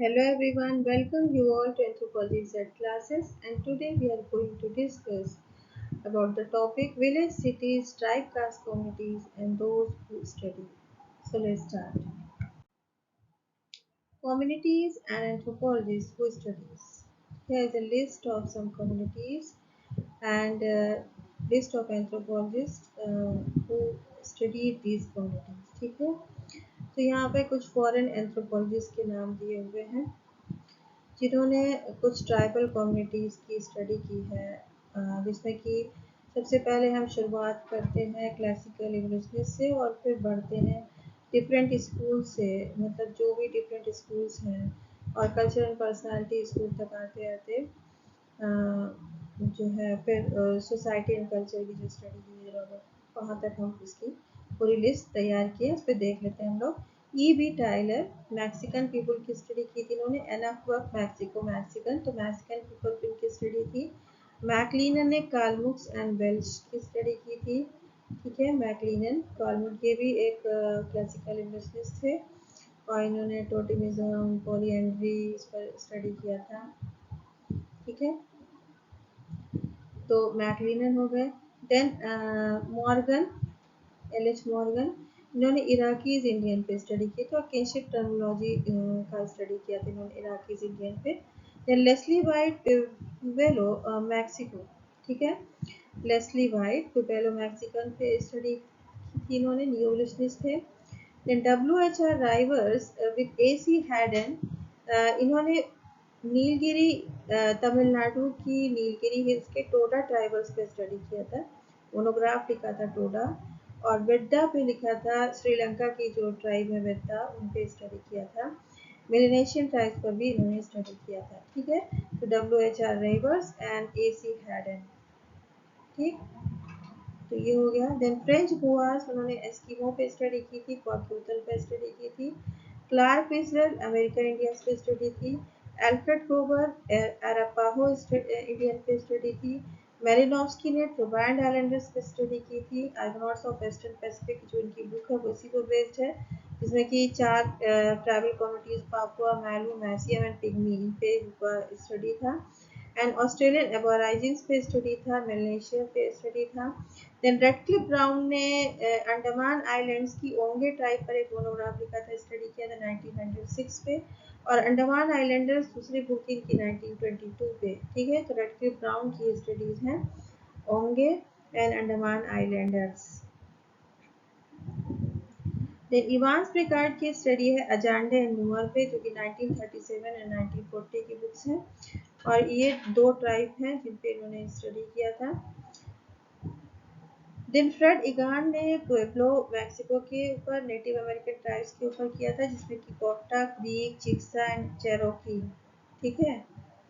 Hello everyone, welcome you all to Anthropology Z classes, and today we are going to discuss about the topic village, cities, tribe, caste communities and those who study. So let's start. Communities and anthropologists who studies. Here is a list of some communities and list of anthropologists who studied these communities. ठीक है, तो यहाँ पे कुछ foreign anthropologist के नाम दिए हुए हैं जिन्होंने कुछ ट्राइबल कम्युनिटीज़ की स्टडी की है, जिसमें कि सबसे पहले हम शुरुआत करते हैं क्लासिकल इवोल्यूशनिस्ट से और फिर बढ़ते हैं डिफरेंट स्कूल से, मतलब जो भी डिफरेंट स्कूल्स हैं और कल्चर एंड पर्सनालिटी स्कूल तक आते आते जो है फिर सोसाइटी एंड कल्चर की जो स्टडी की ज़रूरत वहाँ तक हम इसकी पूरी लिस्ट तैयार की है, उस पर देख लेते हैं हम लोग। E B Tylor Mexican people की स्टडी की थी इन्होंने, एनफ वर्क मैक्सिको मैक्सिकन, तो मैक्सिकन पीपल की स्टडी थी। मैकलिनन ने कालमुक्स एंड वेल्श की स्टडी की थी। ठीक है, मैकलिनन कालमुक ये भी एक क्लासिकल इन्वेस्टनिस्ट थे और इन्होंने टोटेमिज्म पॉलीएंड्री इस पर स्टडी किया था। ठीक है, तो मैकलिनन हो गए। Then Morgan, L H Morgan, इन्होंने इराकीज इंडियन पे स्टडी की, तो किनशिप टर्मिनोलॉजी का स्टडी किया था इन्होंने इराकीज इंडियन पे। Then Leslie White Pueblo Mexico, ठीक है, लेस्ली वाइट पिवेलो मैक्सिकन पे स्टडी की इन्होंने, न्यूलिस्टिस्ट थे। Then W H R Rivers with A C Haddon, इन्होंने नीलगिरी तमिलनाडु की नीलगिरी हिल्स के टोडा ट्राइबल्स पे स्टडी किया था, मोनोग्राफ लिखा था टोडा, और वेड्डा पे लिखा था श्रीलंका की जो ट्राइब है वेड्डा, उन पे स्टडी किया था। मेलेनेशियन ट्राइब्स पर भी इन्होंने स्टडी किया था। ठीक है, तो W H R Rivers and A C Haddon. ठीक, तो ये हो गया। देन फ्रेंच बुआस, उन्होंने एस्किमो पे स्टडी की थी, क्वाक्यूटल पे स्टडी की थी। क्लार्क इजराइल अमेरिकन इंडियंस पे स्टडी थी। एल्फ्रेड ग्रोवर अरापाहो इंडियन पे स्टडी थी। मेलिनोव्स्की ने ट्रोबैंड आइलैंडर्स पे स्टडी की थी। आर्गोनॉट्स ऑफ वेस्टर्न पैसिफिक जो इनकी बुक है वो इसी पर बेस्ड है, जिसमें कि 4 tribal communities Papua, Mailu, Massim and pygmy, इन पे स्टडी था। एंड ऑस्ट्रेलियन एबोरिजिन्स पे स्टडी था, मेलेनेशिया पे स्टडी था। देन रेडक्लिफ ब्राउन ने अंडमान आइलैंड्स की ओंगे ट्राइब पर एक मोनोग्राफ लिखा था, स्टडी किया था 1906 पे, और अंडमान आइलैंडर्स दूसरी बुक थी इनकी 1922 पे। ठीक है, तो रेडक्लिफ ब्राउन की स्टडीज हैं Onge and Andaman islanders. Then Evans Pritchard की स्टडी है अजांडे एंड नूअर पे, जो कि 1937 एंड 1940 की बुक्स हैं, और ये 2 ट्राइब हैं जिन पे इन्होंने स्टडी किया था। देन फ्रेड इगान ने पुएब्लो मैक्सिको के ऊपर नेटिव अमेरिकन ट्राइब्स के ऊपर किया था, जिसमें कि कोक्टा, क्रीक, चिक्सा एंड चेरोकी। ठीक है,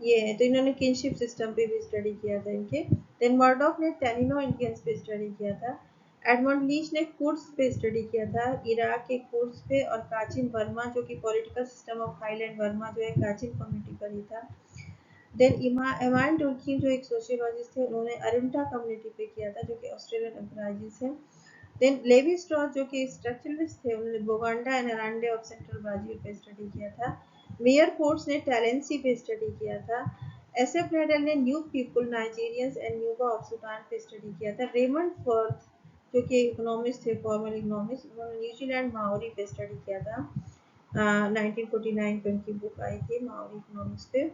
ये है, तो इन्होंने किनशिप सिस्टम पे भी स्टडी किया था इनके। देन मर्डॉक ने टैनिनो इंडियंस पे स्टडी किया था। एडमंड लीच ने कुर्स पे स्टडी किया था, इराक के कुर्स पे, और काचिन वर्मा जो कि political system of highland Verma जो है काचिन कम्युनिटी पर ही था। देन एमान डुल्किन जो एक सोशियोलॉजिस्ट थे, उन्होंने अरुंटा कम्युनिटी पे किया था जो कि ऑस्ट्रेलियन अपराइजिस है। देन लेवी स्ट्रॉस जो कि स्ट्रक्चरलिस्ट थे, उन्होंने बोगांडा एंड अरांडे ऑफ सेंट्रल ब्राजील पे स्टडी किया था। मेयर फोर्स ने टैलेंसी पे स्टडी किया था। एसएफ नेडल ने new people Nigerians and Nuba of Sudan पे स्टडी किया था। रेमंड फर्थ जो कि इकोनॉमिस्ट थे, फॉर्मल इकोनॉमिस्ट, उन्होंने न्यूजीलैंड माओरी पे स्टडी किया था। 1949 पे उनकी बुक आई थी माओरी इकोनॉमिक्स पे।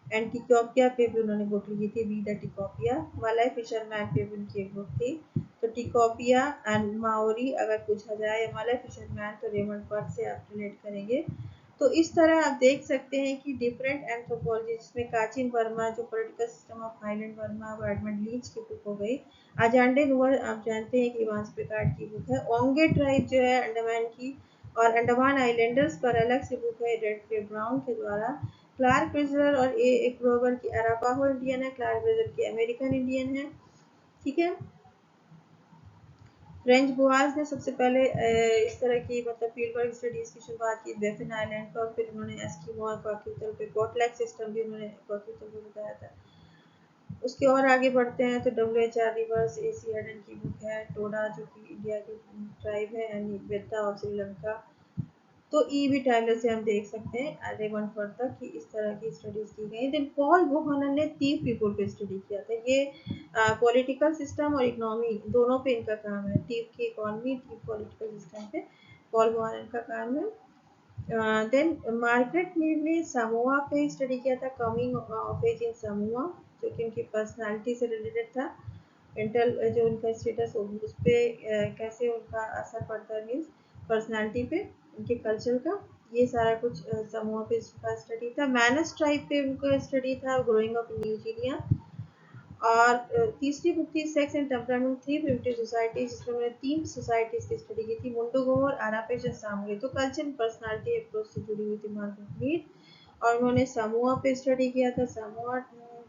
एंड टिकोपिया पे भी उन्होंने बुक लिखी थी, वी द टिकोपिया। वालाई फिशरमैन पे भी उनकी एक बुक थी। तो टिकोपिया एंड माओरी अगर पूछा जाए, वालाई फिशरमैन तो रेमंड बर्थ से आप रिलेट करेंगे। तो इस तरह आप देख सकते हैं कि डिफरेंट एंथ्रोपोलॉजी, जिसमें काचिन वर्मा जो political system of highland Verma, वो एडमंड लीच की बुक हो गई। अजांडे नुअर आप जानते हैं कि इवांस प्रिकार्ड की बुक है। ओंगे ट्राइब जो है अंडमान की, और अंडमान आइलैंडर्स पर अलग से बुक है रेडक्लिफ ब्राउन के द्वारा। क्लार्क ब्रिजलर और ए ग्रोवर की अरापाहो इंडियन है, क्लार्क ब्रिजलर की अमेरिकन इंडियन है। ठीक है, फ्रेंच बुआज ने सबसे पहले इस तरह की मतलब फील्ड वर्क स्टडीज की शुरुआत की बेफिन आइलैंड पर, फिर उन्होंने एस्किमो और क्वाक्यूटल पे, पोर्टलैक सिस्टम भी उन्होंने क्वाक्यूटल पे बताया था। उसके और आगे बढ़ते हैं तो डब्ल्यू एच आर रिवर्स ए सी हेडन की बुक है, टोडा जो कि इंडिया की ट्राइब है, एंड वेद्दा ऑफ श्रीलंका। तो ई.बी. टाइलर से हम देख सकते हैं रेमंड फॉर्ड तक कि इस तरह की स्टडीज की गई। देन पॉल बोहनन ने 3 पीपल पे स्टडी किया था। ये पॉलिटिकल सिस्टम और इकोनॉमी दोनों पे इनका काम है। टीप की इकोनॉमी, टीप पॉलिटिकल सिस्टम पे पॉल बोहनन का काम है। देन मार्garet मीड ने समोआ पे स्टडी किया था, coming of age in Samoa, जो कि उनकी पर्सनालिटी से रिलेटेड था। मेंटल जो उनका स्टेटस उस पर कैसे उनका असर पड़ता है, मीन्स पर्सनालिटी पे, उनके कल्चर का, ये सारा कुछ समूह पे उसका स्टडी था। मैनस ट्राइब पे उनका स्टडी था, ग्रोइंग अप इन न्यूजीनिया। और तीसरी बुक थी sex and temperament, three primitive society, जिसमें उन्होंने 3 सोसाइटीज की स्टडी की थी, मुंडुगोर, अरापेच और सामूरी। तो कल्चर एंड पर्सनालिटी अप्रोच से जुड़ी हुई थी मार्garet मीड। और उन्होंने समूह पे स्टडी किया था, समूह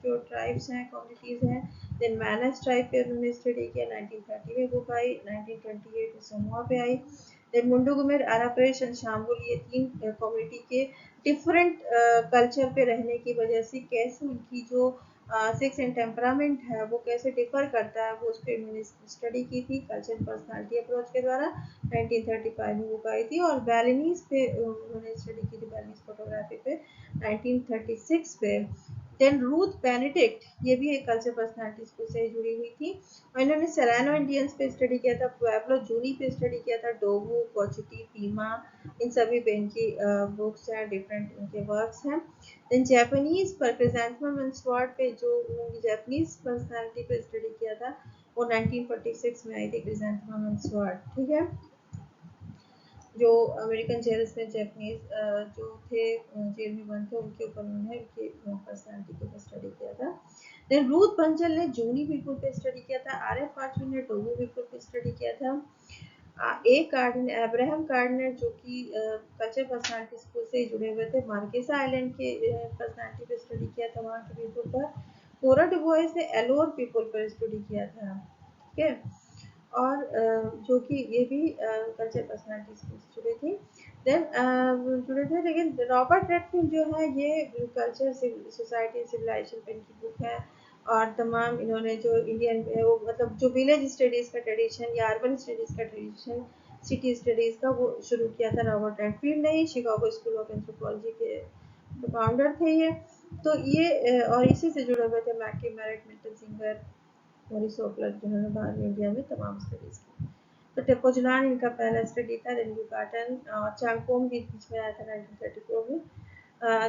जो ट्राइब्स हैं, कम्युनिटीज हैं। देन मैनस ट्राइब पे उन्होंने स्टडी किया, 1930 में बुक आई, 1928 में समूह पे आई। देन मुंडुगुमेर, अरापेच एंड शाम्बुल, ये 3 कम्युनिटी के डिफरेंट कल्चर पे रहने की वजह से कैसे उनकी जो सेक्स एंड टेम्परामेंट है वो कैसे डिफर करता है, वो उस पर उन्होंने स्टडी की थी कल्चर पर्सनालिटी अप्रोच के द्वारा। 1935 में बुक आई थी। और बैलेनीज पे उन्होंने स्टडी की थी, बैलेनीज फोटोग्राफी पे, 1936 पे। देन रूथ बेनेडिक्ट, ये भी एक कल्चर पर्सनालिटी से जुड़ी हुई थी। और इन्होंने सेरानो इंडियंस पे स्टडी किया था, पुएब्लो जूनी पे स्टडी किया था, डोगू, कोचिटी, पीमा, इन सभी पे इनकी बुक्स हैं, डिफरेंट इनके वर्क्स हैं। देन जापानीज पर क्रिसैंथेमम एंड स्वॉर्ड पे जो उन्होंने जापानीज पर्सनालिटी पे स्टडी किया था, वो 1946 में आई थी, क्रिसैंथेमम एंड स्वॉर्ड, ठीक है। जो अमेरिकन जेल्स में जापानीज जो थे जेल में बंद थे, उनके ऊपर उन्होंने उनकी पर्सनालिटी के ऊपर स्टडी किया था। देन रूथ बंचल ने जूनी पीपल पे स्टडी किया था, आर एफ आर्चविन ने टोगो पीपल पे स्टडी किया था। ए कार्डिनर, अब्राहम कार्डिनर, जो कि कल्चर पर्सनालिटी स्कूल से जुड़े हुए थे, मार्केसा आइलैंड के पर्सनालिटी पे स्टडी किया था, वहाँ के पीपल पर। कोरा डुबोइस ने एलोर पीपल पर स्टडी किया था, ठीक है। और जो कि ये भी कल्चर पर्सनालिटी स्कूल से जुड़े थे। देन जुड़े थे, लेकिन रॉबर्ट रेडफिल्ड जो है ये कल्चर सोसाइटी सिविलाइजेशन पे इनकी बुक है। और तमाम इन्होंने जो इंडियन वो मतलब जो विलेज स्टडीज़ का ट्रेडिशन या अर्बन स्टडीज़ का ट्रेडिशन, सिटी स्टडीज़ का, वो शुरू किया था रॉबर्ट रेडफील्ड ने ही। शिकागो स्कूल ऑफ एंथ्रोपोलॉजी के तो फाउंडर थे ये। तो ये और इसी से जुड़े हुए थे McKim Marriott, Milton Singer, Morris Opler, जिन्होंने बाद में इंडिया में तमाम स्टडीज़ की। तो टेपोजुलान इनका पहला स्टडी था। देन यूकाटन और चांगकोम भी बीच में आया था 1934 में।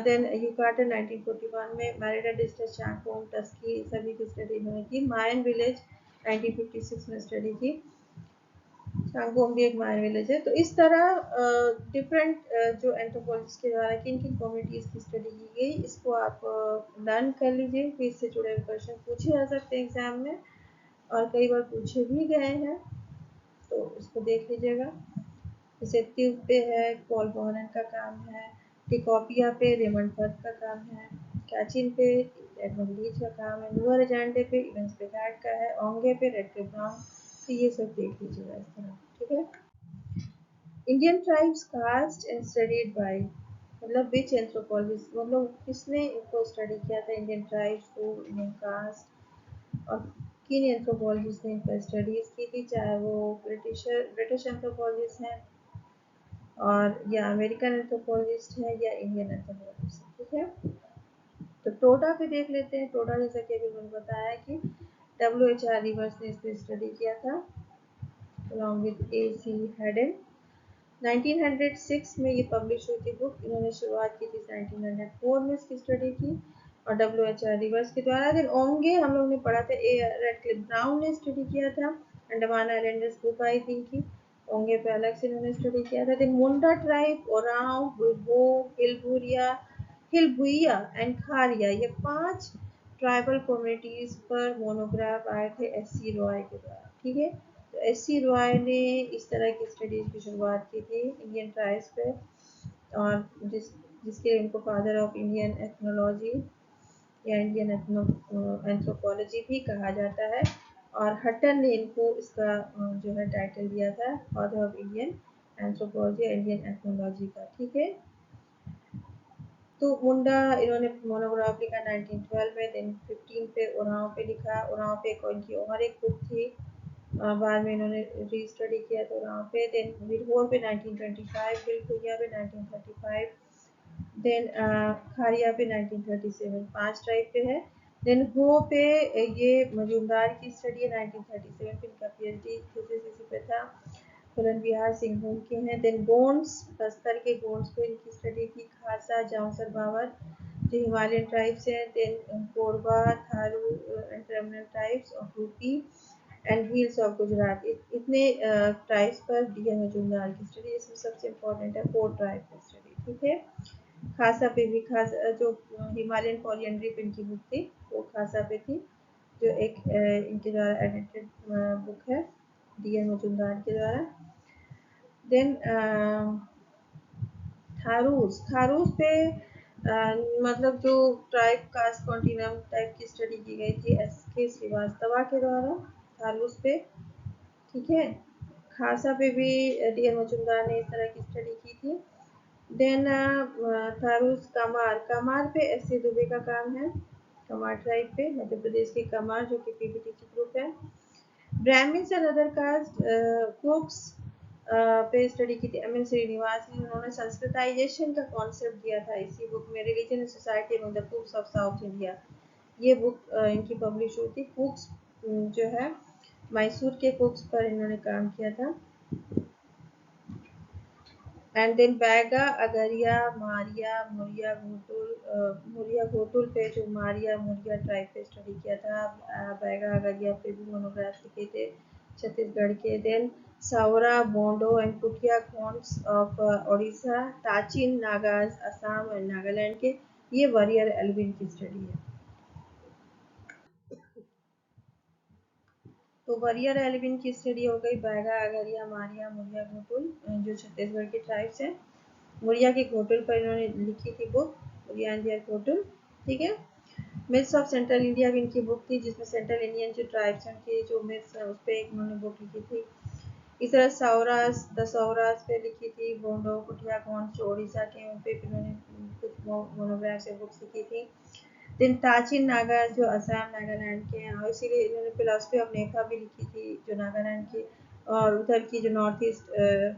देन यूकाटन 1941 में, मैरिडा डिस्ट्रिक्ट, चांगकोम, टस्की, सभी की स्टडी इन्होंने की। मायन विलेज 1956 में स्टडी की। चांगकोम भी एक मायन विलेज है। तो इस तरह डिफरेंट जो एंथ्रोपोलॉजिस्ट के द्वारा किन किन कम्युनिटीज़ की स्टडी की गई, इसको आप लर्न कर लीजिए। फिर इससे जुड़े हुए क्वेश्चन पूछे जा सकते हैं एग्जाम में, और कई बार पूछे भी गए हैं, तो इसको देख लीजिएगा। जैसे ट्यूब पे है, पॉल बोहनन का काम है। टिकोपिया पे रेमंड फर्ड का काम है। कैचिन पे एडमंड लीच का काम है। नुअर एजेंडे पे इवेंस पेगाट का है। ओंगे पे रेडक्लिफ ब्राउन। तो ये सब देख लीजिएगा इस तरह, ठीक है। Indian tribes caste and studied by, मतलब विच एंथ्रोपोलॉजिस्ट, मतलब किसने इनको स्टडी किया था, इंडियन ट्राइब्स को, इंडियन कास्ट, और किन एंथ्रोपोलॉजिस्ट ने इन पर स्टडीज़ की थी, चाहे वो ब्रिटिश एंथ्रोपोलॉजिस्ट हैं, और या अमेरिकन एंथ्रोपोलॉजिस्ट है, या इंडियन एंथ्रोपोलॉजिस्ट, ठीक है। तो टोटा पे देख लेते हैं। टोटा जैसा कि अभी मैंने बताया कि WHR रिवर्स ने इस पर स्टडी किया था, अलॉन्ग विद AC हेडन। 1906 में ये पब्लिश हुई थी बुक। इन्होंने शुरुआत की थी 1904 में इसकी स्टडी की, और WHR रिवर्स के द्वारा। देन ओंगे हम लोग ने पढ़ा था, रेडक्लिफ ब्राउन ने स्टडी किया था। अंडमान आइलैंडर्स बुक आई थी इनकी, ओंगे पे अलग से इन्होंने स्टडी किया था। Then Munda tribe, Oraon, बुलबो, हिलबुइया and खारिया, ये 5 ट्राइबल कम्युनिटीज पर मोनोग्राफ आए थे SC रॉय के द्वारा, ठीक है। तो SC रॉय ने इस तरह की स्टडीज की शुरुआत की थी इंडियन ट्राइब्स पे, और जिसके इनको फादर ऑफ इंडियन एथनोलॉजी या इंडियन एंथ्रोपोलॉजी भी कहा जाता है। और हटन ने इनको इसका जो है टाइटल दिया था, फादर ऑफ इंडियन एंथ्रोपोलॉजी या इंडियन एथनोलॉजी का, ठीक है। तो मुंडा इन्होंने मोनोग्राफ लिखा 1912 में। देन 15 पे ओराव पे लिखा। ओराव पे इनकी और एक बुक थी, बाद में इन्होंने री स्टडी किया तो वहाँ पे, देन वीरभोर पे 1925, बिलखुरिया पे 1935, देन खारिया पे 1937, 5 टाइप पे है। देन हो पे ये मजूमदार की स्टडी है 1937 पे, इनका पीएचडी थीसिस इसी पे था। फुलन बिहार सिंहभूम के हैं। देन गोंड्स, बस्तर के गोंड्स पे इनकी स्टडी थी। खासा, जाऊसर, बाबर जो हिमालयन ट्राइब्स हैं। Then Korba, Tharu and terminal tribes of UP and hills of Gujarat. इतने ट्राइब्स पर डी एम मजूमदार की स्टडी, इसमें सबसे इम्पोर्टेंट है 4 ट्राइब की स्टडी, ठीक है। खासा पे भी, खासा जो हिमालयन पॉलिएंड्री पे इनकी बुक थी वो खासा पे थी, जो एक इनके द्वारा एडिटेड बुक है डी एन मजूमदार के द्वारा। देन थारूस, थारूस पे मतलब जो ट्राइब कास्ट कॉन्टिनम टाइप की स्टडी की गई थी एस के श्रीवास्तवा के द्वारा थारूस पे, ठीक है। खासा पे भी डी एन मजूमदार ने इस तरह की स्टडी की थी। देन थारूस कमार, कमार पे एस सी दुबे का काम है। कमार ट्राइब पे, मध्य प्रदेश के कमार जो कि पीपीटी की ग्रुप है। Brahmans and other caste Coorgs पे स्टडी की थी एम एन श्रीनिवास ने। उन्होंने संस्कृताइजेशन का कॉन्सेप्ट दिया था इसी बुक में, religion and society among the कुक्स of south India. ये बुक इनकी पब्लिश हुई थी। कुक्स जो है मैसूर के कुक्स पर इन्होंने काम किया था। एंड देन बैगा, अगरिया, मारिया, मुरिया घोटुल पे जो मारिया मुरिया ट्राइब पे स्टडी किया था। बैगा अगरिया पे भी मोनोग्राफ लिखे थे छत्तीसगढ़ के। Then Saora, Bondo and Kutia Konds of Odisha, ताचिन नागाज असम एंड नागालैंड के, ये वॉरियर एल्विन की स्टडी है। तो वरियर एल्विन की स्टडी हो गई बैगा अगरिया मारिया मुरिया घोटुल जो छत्तीसगढ़ के ट्राइब्स हैं। मुरिया के घोटुल पर इन्होंने लिखी थी book, Muria and their ghotul, ठीक है। मिथ्स ऑफ सेंट्रल इंडिया भी इनकी बुक थी, जिसमें सेंट्रल इंडियन जो ट्राइब्स हैं उनकी जो मिथ्स है उस पर एक उन्होंने बुक लिखी थी। इस तरह सौरास, द सौरास पे लिखी थी। बोंडो कुटिया कौन जो उड़ीसा के, उन पे इन्होंने कुछ मोनोग्राफ से बुक्स लिखी थी। देन ताचिन नागा जो असम नागालैंड के हैं, और इसीलिए इन्होंने फिलोसफी ऑफ नेफा भी लिखी थी जो नागालैंड की, और उधर की जो नॉर्थ ईस्ट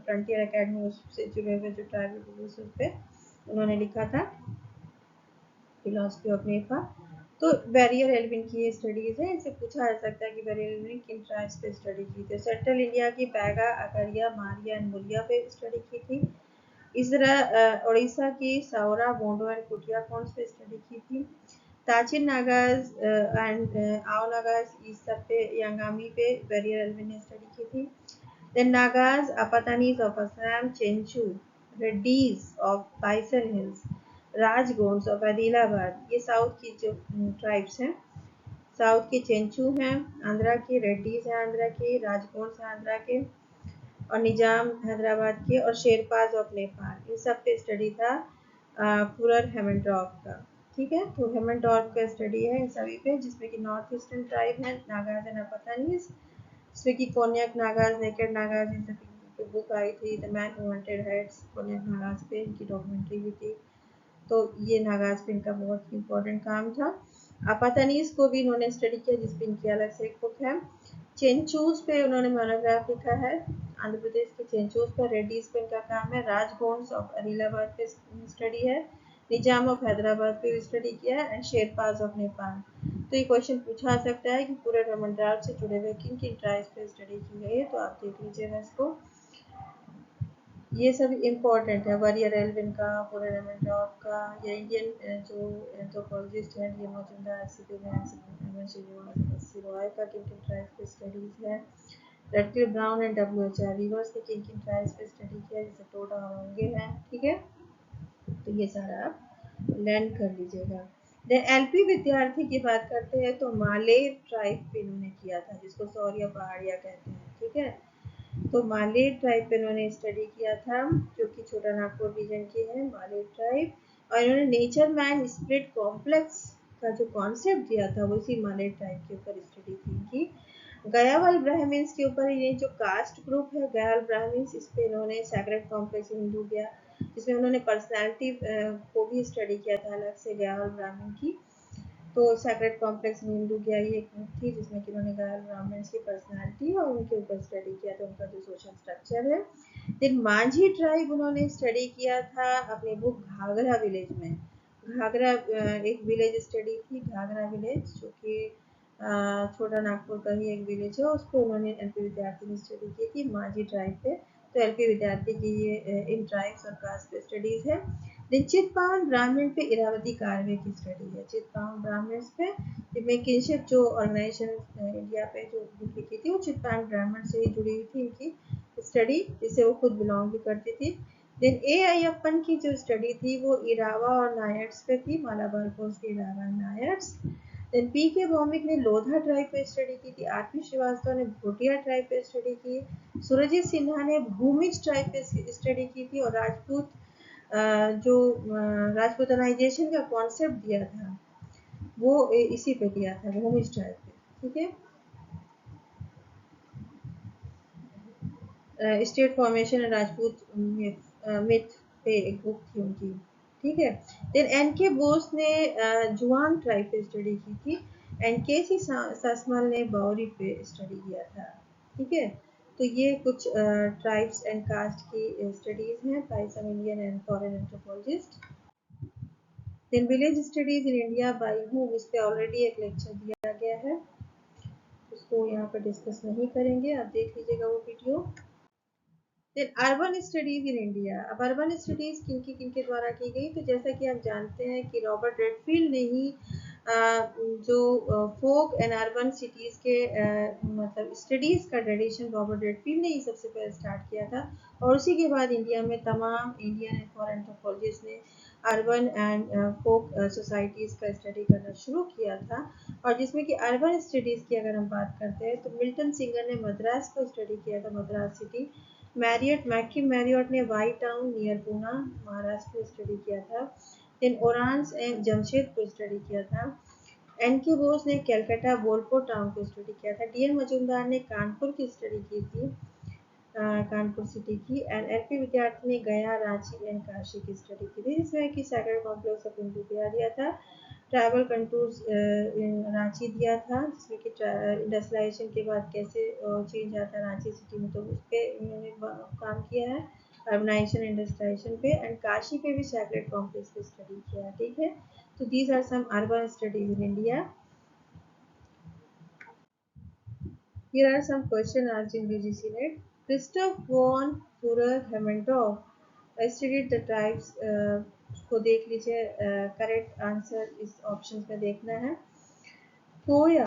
फ्रंटियर एकेडमी उससे जुड़े हुए जो ट्राइबल उस पर उन्होंने लिखा था फिलोसफी ऑफ नेफा। तो बैरियर एल्विन की ये स्टडीज है, इनसे पूछा जा सकता है कि बैरियर एल्विन किन ट्राइब्स पे स्टडी की थी। सेंट्रल इंडिया की बैगा अकरिया मारिया एंड मुरिया पे स्टडी की थी। इस तरह उड़ीसा की सावरा बोंडो एंड कुटिया कौन पे स्टडी की थी। ताचिन नागाज एंड आओ नागाज इस सब पे, यांगामी पे बैरियर एल्विन ने स्टडी की थी। Then Nagas, Apatanis of Assam, Chenchu, Reddis of bison hills, Rajgonds of Adilabad, ये साउथ की जो ट्राइब्स हैं। साउथ के चेंचू हैं आंध्रा के, रेड्डीज हैं आंध्रा के, राजगोंड्स हैं आंध्रा के, और निजाम हैदराबाद के, और शेरपाज ऑफ नेपाल, इन सब पे स्टडी था फुरर हेमेंटॉप का, ठीक है। तो हेमेंटॉप का स्टडी है इन सभी पे, जिसमें कि नॉर्थ ईस्टर्न ट्राइब है नागाज एंड अपतानीज, जिसमें कि कोन्याक नागाज, नेकेड नागाज, इन सभी की बुक आई थी। The man who wanted heads, Konyak Nagas पे इनकी डॉक्यूमेंट्री भी थी। तो ये नागाज पे इनका बहुत ही इंपॉर्टेंट काम था। अपातनीज को भी इन्होंने स्टडी किया, जिसपे इनकी अलग से एक बुक है। चेंचूज पे उन्होंने मोनोग्राफ लिखा है, आंध्र प्रदेश के चेंचूज पर। रेड्डीज पे इनका काम है। राजगोंड्स ऑफ आदिलाबाद पे स्टडी है। निजाम ऑफ हैदराबाद पे भी स्टडी किया है, एंड शेरपाज ऑफ नेपाल। तो ये क्वेश्चन पूछा जा सकता है कि पूरे रमंडार से जुड़े हुए किन किन ट्राइब्स पे स्टडी की गई है, तो आप देख लीजिएगा इसको। ये सब इम्पोर्टेंट है, वरियर एल्विन का, फोरेनमेंटॉफ का, या इंडियन जो एंथ्रोपोलॉजिस्ट हैं D Majumdar, S C Roy का किन किन ट्राइब्स पे स्टडीज है। Radcliffe Brown and W H R Rivers ने किन किन ट्राइब्स पे स्टडी किया, जैसे टोडा और ओंगे हैं, ठीक है। तो ये सारा आप लर्न कर लीजिएगा। देन एलपी विद्यार्थी की बात करते हैं तो माले ट्राइब पे इन्होंने किया था, जिसको सौरिया पहाड़िया कहते हैं, ठीक है। तो माले ट्राइब पे इन्होंने स्टडी किया था, जो कि छोटा नागपुर रीजन के हैं माले ट्राइब। और इन्होंने नेचर मैन स्पिरिट कॉम्प्लेक्स का जो कॉन्सेप्ट दिया था वो इसी माले ट्राइब के ऊपर स्टडी थी इनकी। गयावाल ब्राह्मण्स के ऊपर ये जो कास्ट ग्रुप है गयावाल ब्राह्मण्स, इस पे इन्होंने सैक्रेड कॉम्प्लेक्स हिंदू गया, जिसमें उन्होंने पर्सनैलिटी को भी स्टडी किया था अलग से गयावाल ब्राह्मण की। तो सैक्रेड कॉम्प्लेक्स में हिंदू की आई एक बुक थी जिसमें कि उन्होंने ब्राह्मण्स की पर्सनालिटी और उनके ऊपर स्टडी किया था, उनका जो सोशल स्ट्रक्चर है। देन मांझी ट्राइब उन्होंने स्टडी किया था अपनी बुक घाघरा विलेज में। घाघरा एक विलेज स्टडी थी, घाघरा विलेज, जो कि छोटा नागपुर का ही एक विलेज है, उसको उन्होंने एलपी विद्यार्थी ने स्टडी की थी मांझी ट्राइब पे। तो एलपी विद्यार्थी की ये इन ट्राइब्स और कास्ट पे स्टडीज है। देन चितपावन ब्राह्मण पे इरावती कार्वे की स्टडी है, चितपावन ब्राह्मण पे, जिसमें किंशिप जो ऑर्गेनाइजेशन इंडिया पे जो बुक लिखी थी वो चितपावन ब्राह्मण से ही जुड़ी हुई थी इनकी स्टडी, जिससे वो खुद बिलोंग भी करती थी। देन ए अयप्पन की जो स्टडी थी वो इरावा और नायर्स पे थी, मालाबार कोस्ट के इरावा नायर्स। देन पी के भौमिक ने लोधा ट्राइब पे स्टडी की थी, आर पी श्रीवास्तव ने भोटिया ट्राइब पे स्टडी की, सुरजीत सिन्हा ने भूमिज ट्राइब पे स्टडी की थी, और राजपूत जो राजपूतानाइजेशन का कॉन्सेप्ट दिया था वो इसी पे दिया था, भूमिज ट्राइब पे। ठीक है, स्टेट फॉर्मेशन राजपूत मिथ पे एक बुक थी उनकी। ठीक है, देन एन के बोस ने जुआंग ट्राइब पे स्टडी की थी, एंड के सी सासमल ने बाउरी पे स्टडी किया था। ठीक है, तो ये कुछ ट्राइब्स एंड कास्ट की स्टडीज हैं by some Indian and foreign anthropologist. Then village studies in India by whom, इस पे ऑलरेडी एक लेक्चर दिया गया है, उसको यहाँ पर डिस्कस नहीं करेंगे, आप देख लीजिएगा वो video. Then urban studies in India, अब अर्बन स्टडीज किनके द्वारा की गई, तो जैसा कि आप जानते हैं कि रॉबर्ट रेडफील्ड ने ही जो फोक एंड अर्बन सिटीज के मतलब स्टडीज का ट्रेडिशन रॉबर्ट रेडफील्ड ने ही सबसे पहले स्टार्ट किया था, और उसी के बाद इंडिया में तमाम इंडियन एंड फॉरेन एंथ्रोपोलॉजिस्ट ने अर्बन एंड फोक सोसाइटीज का स्टडी करना शुरू किया था। और जिसमें कि अर्बन स्टडीज की अगर हम बात करते हैं तो मिल्टन सिंगर ने मद्रास को स्टडी किया था, Madras city. Marriott McKim Marriott ने वाई टाउन नियर पूना महाराष्ट्र में स्टडी किया था। Then Oraons and Jamshedpur study किया था। एन के बोस ने कैलकाटा बोलपुर टाउन को स्टडी किया था। डी एन मजूमदार ने कानपुर की स्टडी की थी, कानपुर सिटी की। एंड एल पी विद्यार्थी ने गया, रांची एंड काशी की स्टडी की थी, जिसमें कि सैक्रेड कॉम्प्लेक्स ऑफ हिंदू दिया था, ट्रैवल कंटूर्स रांची दिया था, जिसमें कि इंडस्ट्रियलाइजेशन के बाद कैसे चेंज आता है रांची सिटी में, तो उस पर इन्होंने काम किया है, अर्बनाइजेशन इंडस्ट्रियलाइजेशन पे। एंड काशी पे भी सैक्रेड कॉम्प्लेक्स पे स्टडी किया है। ठीक है, तो these are some urban studies in India. Here are some questions asked in UGC NET. Christoph von Führer-Hemmendorf studied the tribes, को देख लीजिए, करेक्ट आंसर इस ऑप्शन में देखना है। कोया,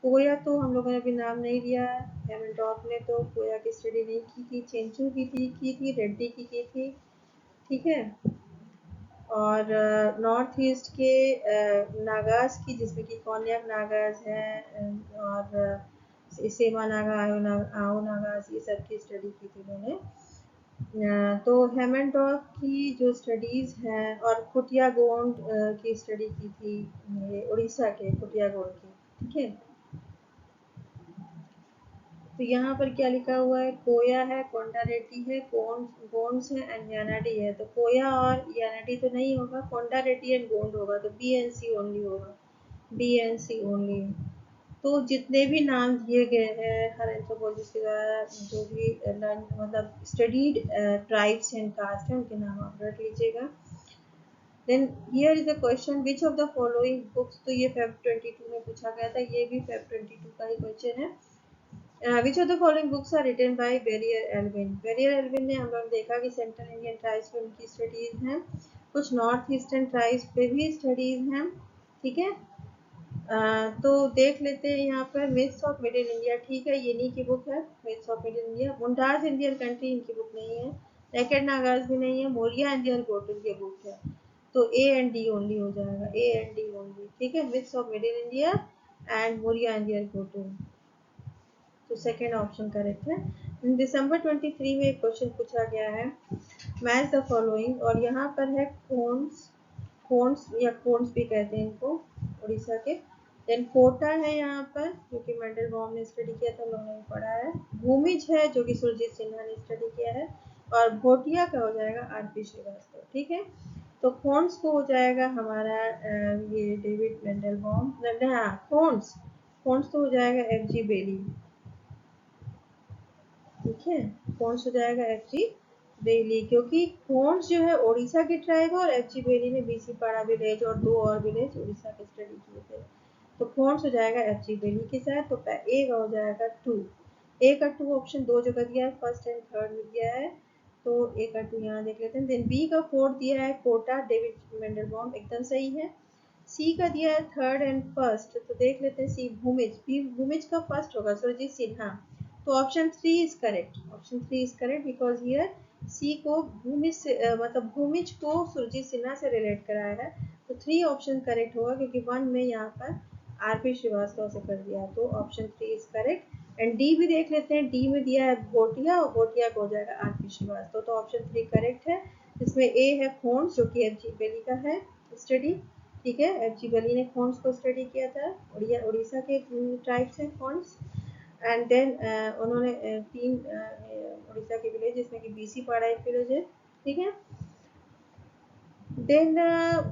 कोया तो हम लोगों ने अभी नाम नहीं लिया, हेमनडॉर्फ ने तो कोया की स्टडी नहीं की थी, चेंचू की थी, रेड्डी की थी। ठीक है, और नॉर्थ ईस्ट के नागाज की, जिसमें कि कोन्याक नागाज हैं, और सेमा नागा, आओ नागाज, ये सब की स्टडी की थी उन्होंने। तो हेमनडॉर्फ की जो स्टडीज हैं, और खुटिया गोंड की स्टडी की थी, ये उड़ीसा के खुटिया गोंड की। ठीक है, तो यहाँ पर क्या लिखा हुआ है, कोया है, कोंडारेड्डी है, गोंड्स है एंड यानाडी है। तो कोया और यानाडी तो नहीं होगा, कोंडारेड्डी एंड गोंड होगा, तो बी एन सी ओनली होगा, बी एन सी ओनली। तो जितने भी नाम दिए गए हैं हर एंथ्रोपोलॉजिस्ट के द्वारा, जो भी मतलब स्टडीड ट्राइब्स एंड कास्ट हैं, उनके नाम आप रख लीजिएगा। Then here is a question, which of the following books, तो ये फेब 22 में पूछा गया था, ये भी फेब 22 का ही क्वेश्चन है। Which of the following books are written by Verrier Elwin, Verrier Elwin ने हम लोग देखा कि सेंट्रल इंडियन ट्राइब्स पे उनकी स्टडीज हैं, कुछ नॉर्थ ईस्टर्न ट्राइब्स पे भी स्टडीज हैं। ठीक है, तो देख लेते हैं यहाँ पर, मिथ्स ऑफ मिडिल इंडिया। ठीक है, ये नी की बुक है, myths of middle India. Mundas Indian country इनकी बुक नहीं है, नेकेड नागाज भी नहीं है, मोरिया इंडियन गोटन की बुक है, तो ए एंड डी ओनली हो जाएगा, ए एंड डी ओनली। ठीक है, myths of middle India and Muria Indian गोटन, तो सेकेंड ऑप्शन करेक्ट है। दिसंबर 23 में एक क्वेश्चन पूछा गया है, मैच द फॉलोइंग, और यहाँ पर है खोन्स, खोन्स या खोन्स भी कहते हैं इनको, उड़ीसा के। देन कोटा है यहाँ पर, जो कि मेंडलबॉम ने स्टडी किया था, लोगों ने पढ़ा है। भूमिज है, जो कि सुरजीत सिन्हा ने स्टडी किया है, और भोटिया का हो जाएगा आरपी श्रीवास्तव। ठीक है, तो खोन्स को हो जाएगा हमारा ये डेविड मेंडलबॉम, हाँ खोन्स तो हो जाएगा एफ जी बेली, ठीक है। खोन्स हो जाएगा एफ जी बेली, क्योंकि खोन्स जो है उड़ीसा की ट्राइब है और एफ जी बेली ने बीसीपाड़ा विलेज और 2 और विलेज उड़ीसा के स्टडी किए थे। तो खोन्स हो जाएगा एफ जी बेली के साथ। तो ए का हो जाएगा 2, ए का 2 ऑप्शन 2 जगह दिया है, फर्स्ट एंड थर्ड में दिया है, तो ए का 2 यहाँ देख लेते हैं। देन बी का 4 दिया है कोटा डेविड मेंडलबॉम, एकदम सही है। सी का दिया है थर्ड एंड फर्स्ट, तो देख लेते हैं सी भूमिज, बी भूमिज का फर्स्ट होगा सुरजीत सिन्हा। तो option 3 is correct, option 3 is correct because here C को भूमिज से मतलब भूमिज को सुरजीत सिन्हा से रिलेट कराया है। तो 3 ऑप्शन करेक्ट होगा, क्योंकि 1 में यहाँ पर आरपी श्रीवास्तव से कर दिया, तो option 3 is correct. And D भी देख लेते हैं, डी में दिया है भोटिया और भोटिया को हो जाएगा आरपी श्रीवास्तव, तो ऑप्शन 3 करेक्ट है। इसमें ए है खोन्स जो कि एफ जी बेली का है स्टडी, ठीक है। एफ जी बेली ने खोन्स को स्टडी किया था, उड़ीसा के ट्राइब से खोन्स। एंड देन उन्होंने 3 उड़ीसा के विलेज जिसमें कि बीसी पाड़ा एक विलेज है, ठीक है। देन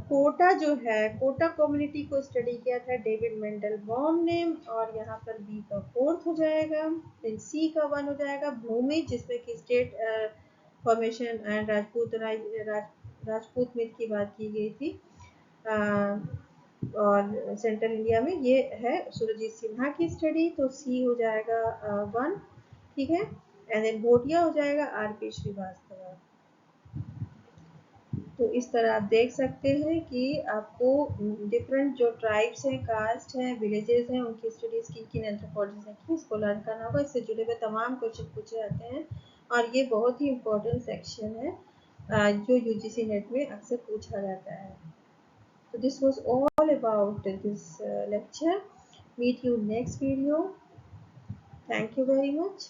कोटा जो है, कोटा कम्युनिटी को स्टडी किया था डेविड मेंडलबॉम ने, और यहाँ पर बी का 4th हो जाएगा। देन सी का 1 हो जाएगा भूमि, जिसमें कि state formation and Rajput myth की बात की गई थी, और सेंट्रल इंडिया में ये है सुरजीत सिन्हा की स्टडी, तो सी हो जाएगा 1, ठीक है। एंड देन भोटिया हो जाएगा आरपी श्रीवास्तव। तो इस तरह आप देख सकते हैं कि आपको डिफरेंट जो ट्राइब्स हैं, कास्ट हैं, विलेजेस हैं, उनकी स्टडीज की किन एंथ्रोपोलॉजिस्ट ने की, इसको लर्न करना होगा। इससे जुड़े हुए तमाम क्वेश्चन पूछे जाते हैं, और ये बहुत ही इम्पोर्टेंट सेक्शन है जो यूजीसी नेट में अक्सर पूछा जाता है। So this was all about this lecture. Meet you next video. Thank you very much.